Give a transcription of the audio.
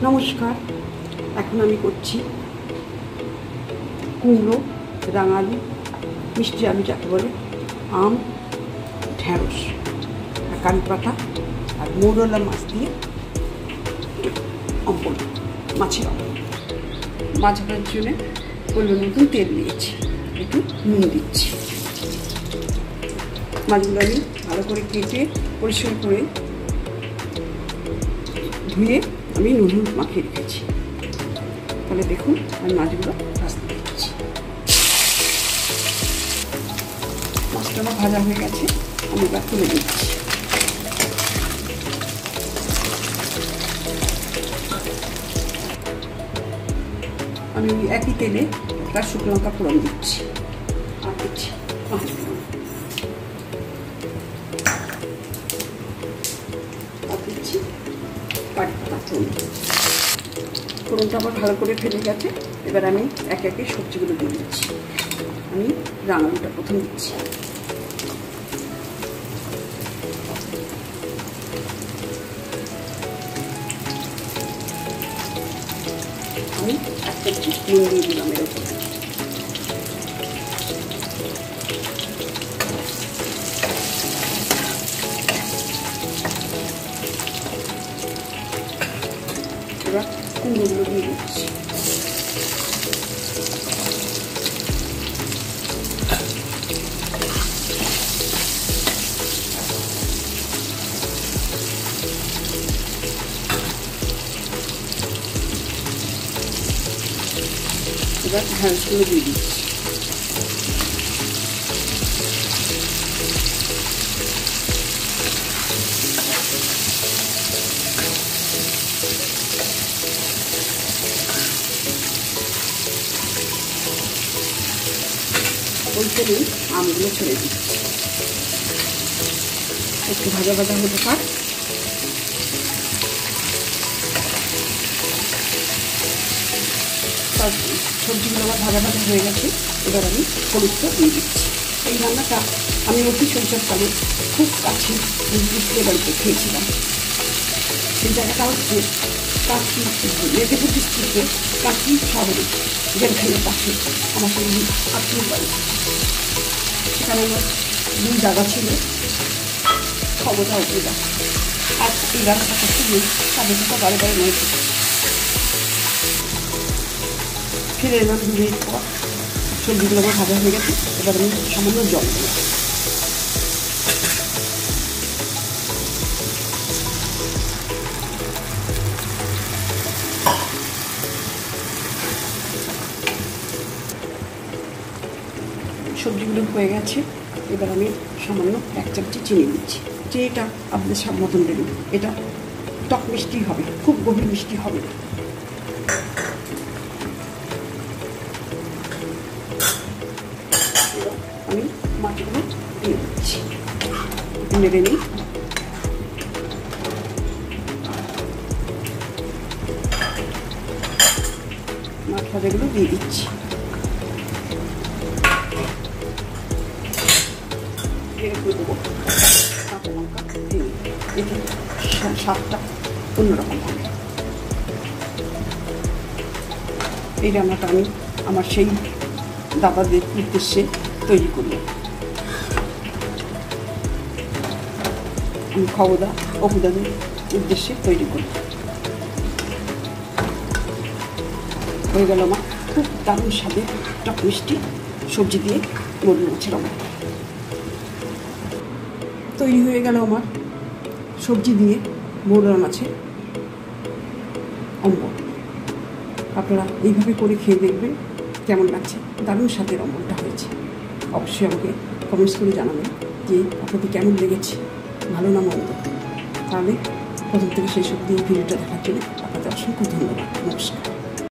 নমস্কার। এখন আমি করছি কুমড়ো, রাঙালু, মিষ্টি আলু যাকে বলে, আম, ঢ্যাঁড়স, কারি পাতা আর মৌরলা মাছ দিয়ে অম্বল, মাছের অম্বল। মাছ ভাজার জন্য পরিমাণ মতন তেল দিয়েছি, একটু নুন দিচ্ছি। মাছগুলো আমি ভালো করে কেটে পরিষ্কার করে ধুয়ে আমি নুন মাখিয়ে রেখেছি। তাহলে দেখুন আমি মাছগুলো ভাজতে দিচ্ছি। মাছটা আমার ভাজা হয়ে গেছে, আমি এবার তুলে দিচ্ছি। আমি একই তেলে একটা শুকনো লঙ্কা ফোড়ন দিচ্ছি আর দিচ্ছি পাঁচ ফোড়ন, আর দিচ্ছি কারি পাতা ফোড়ন। ফোড়নটা আবার ভালো করে ফেলে গেছে। এবার আমি একে একে সবজিগুলো দিয়ে দিচ্ছি। আমি রাঙালুটা প্রথম দিচ্ছি। আমি একটা নুন দিয়ে দিলাম এর উপর। এবার কুমড়োগুলো দিয়ে দিচ্ছি। এবার ঢ্যাঁড়সগুলো দিয়ে দিচ্ছি। ওই তেলেই আমগুলো ছেড়ে দিচ্ছি। একটু ভাজা ভাজা হতে পার। সবজিগুলো আমার ভাজা ভাজা হয়ে গেছে। এবার আমি হলুদটা দিয়ে দিচ্ছি। এই রান্নাটা আমি অতি শৈশবকালে খুব কাছে বুঝতে বাড়িতে খেয়েছিলাম। সেই জায়গাটা হচ্ছে কাঁচি, মেদিনীপুর ডিস্ট্রিক্টের কাঁচি শহরে, জেলখানের পাশে আমার সেই আত্মীয় বাড়ি। সেখানে আমার দুই দাদা ছিল, ক্ষমতা অপরিদা। আর এই রান্নাটা করতে গিয়ে তাদের কথা বারে বারে মনে করছে। ফিরে এলাম 2 মিনিট পর। সবজিগুলো আমার ভাজা হয়ে গেছে। এবার আমি সামান্য জল দিলাম। সবজিগুলো হয়ে গেছে। এবার আমি সামান্য 1 চামচি চিনি দিচ্ছি। চিনিটা আপনাদের স্বাদ মতন দেবেন। এটা টক মিষ্টি হবে, খুব গভীর মিষ্টি হবে না। আমি মাছগুলো দিয়ে দিচ্ছি, নেড়ে নিই। মাছ ভাজাগুলো দিয়ে দিচ্ছি। দেবো কাঁচা লঙ্কা দিয়ে, এতে স্বাদটা অন্যরকম হবে। এই রান্নাটা আমি আমার সেই দাদাদের উদ্দেশ্যে তৈরি করি। আমি খবদা অপুদাদের উদ্দেশ্যে তৈরি করি। হয়ে গেল আমার খুব দারুণ স্বাদের টক মিষ্টি সবজি দিয়ে মৌরলা মাছের অম্বল। তৈরি হয়ে গেল আমার সবজি দিয়ে মৌরলা মাছের অম্বল। আপনারা এইভাবে করে খেয়ে দেখবেন কেমন লাগছে। দারুণ স্বাদের অম্বলটা হয়েছে। অবশ্যই আমাকে কমেন্টস করে জানাবেন যে আপনাদের কেমন লেগেছে, ভালো না মন্দ। তাহলে প্রথম থেকে শেষ অবধি এই ভিডিওটা দেখার জন্য আপনাদের অসংখ্য ধন্যবাদ। নমস্কার।